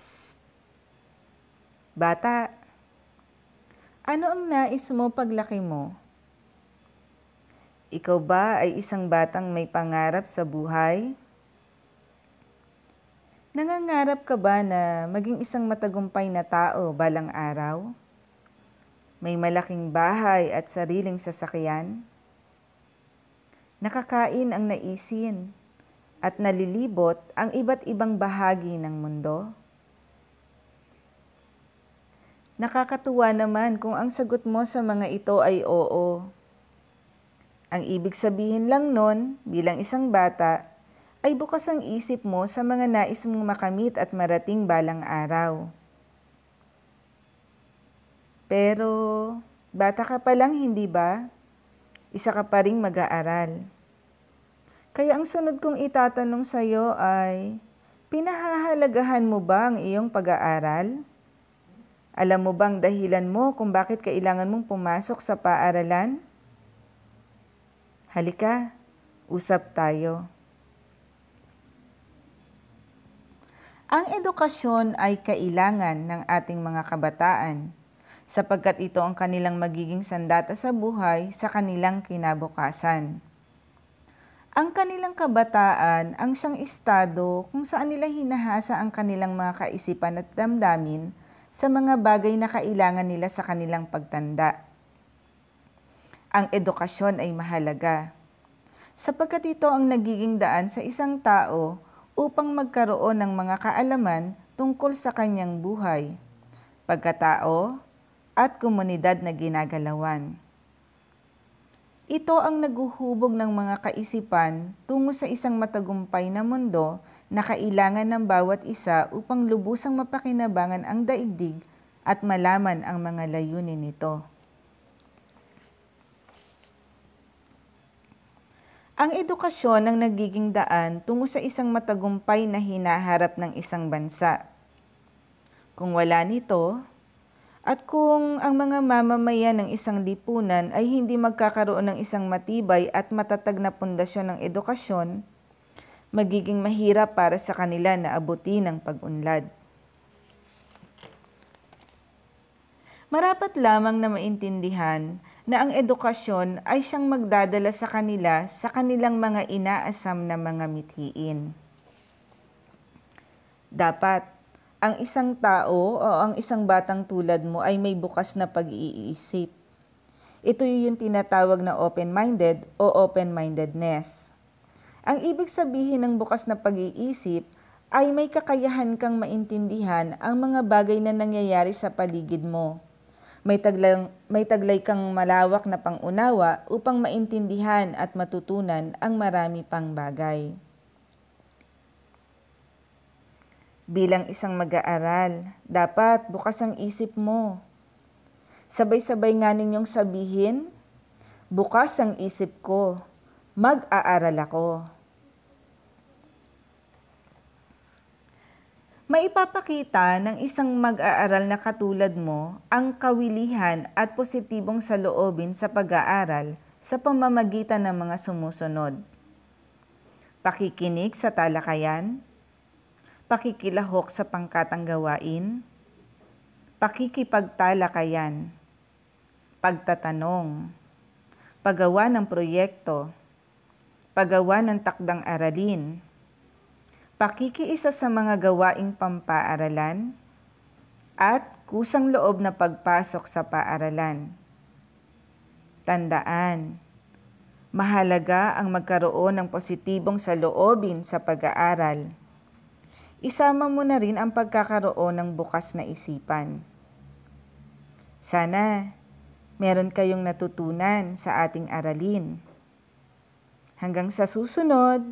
Psst! Bata, ano ang nais mo paglaki mo? Ikaw ba ay isang batang may pangarap sa buhay? Nangangarap ka ba na maging isang matagumpay na tao balang araw? May malaking bahay at sariling sasakyan? Nakakain ang naisin at nalilibot ang iba't ibang bahagi ng mundo? Nakakatuwa naman kung ang sagot mo sa mga ito ay oo. Ang ibig sabihin lang nun, bilang isang bata, ay bukas ang isip mo sa mga nais mong makamit at marating balang araw. Pero, bata ka pa lang, hindi ba? Isa ka pa ring mag-aaral. Kaya ang sunod kong itatanong sa iyo ay, pinahahalagahan mo ba ang iyong pag-aaral? Alam mo bang dahilan mo kung bakit kailangan mong pumasok sa paaralan? Halika, usap tayo. Ang edukasyon ay kailangan ng ating mga kabataan sapagkat ito ang kanilang magiging sandata sa buhay sa kanilang kinabukasan. Ang kanilang kabataan ang siyang estado kung saan nila hinahasa ang kanilang mga kaisipan at damdamin sa mga bagay na kailangan nila sa kanilang pagtanda. Ang edukasyon ay mahalaga sapagkat ito ang nagiging daan sa isang tao upang magkaroon ng mga kaalaman tungkol sa kanyang buhay, pagkatao at komunidad na ginagalawan. Ito ang naguhubog ng mga kaisipan tungo sa isang matagumpay na mundo na kailangan ng bawat isa upang lubusang mapakinabangan ang daigdig at malaman ang mga layunin nito. Ang edukasyon ang nagiging daan tungo sa isang matagumpay na hinaharap ng isang bansa. Kung wala nito, at kung ang mga mamamayan ng isang lipunan ay hindi magkakaroon ng isang matibay at matatag na pundasyon ng edukasyon, magiging mahirap para sa kanila na abutin ang pag-unlad. Marapat lamang na maintindihan na ang edukasyon ay siyang magdadala sa kanila sa kanilang mga inaasam na mga mithiin. Dapat ang isang tao o ang isang batang tulad mo ay may bukas na pag-iisip. Ito yung tinatawag na open-minded o open-mindedness. Ang ibig sabihin ng bukas na pag-iisip ay may kakayahan kang maintindihan ang mga bagay na nangyayari sa paligid mo. May taglay kang malawak na pangunawa upang maintindihan at matutunan ang marami pang bagay. Bilang isang mag-aaral, dapat bukas ang isip mo. Sabay-sabay nga ninyong sabihin, bukas ang isip ko, mag-aaral ako. Maipapakita ng isang mag-aaral na katulad mo ang kawilihan at positibong saloobin sa pag-aaral sa pamamagitan ng mga sumusunod. Pakikinig sa talakayan, pakikilahok sa pangkatang gawain, pakikipagtalakayan, pagtatanong, paggawa ng proyekto, paggawa ng takdang aralin, pakikiisa sa mga gawaing pampaaralan, at kusang loob na pagpasok sa paaralan. Tandaan, mahalaga ang magkaroon ng positibong saloobin sa pag-aaral. Isama mo na rin ang pagkakaroon ng bukas na isipan. Sana meron kayong natutunan sa ating aralin. Hanggang sa susunod!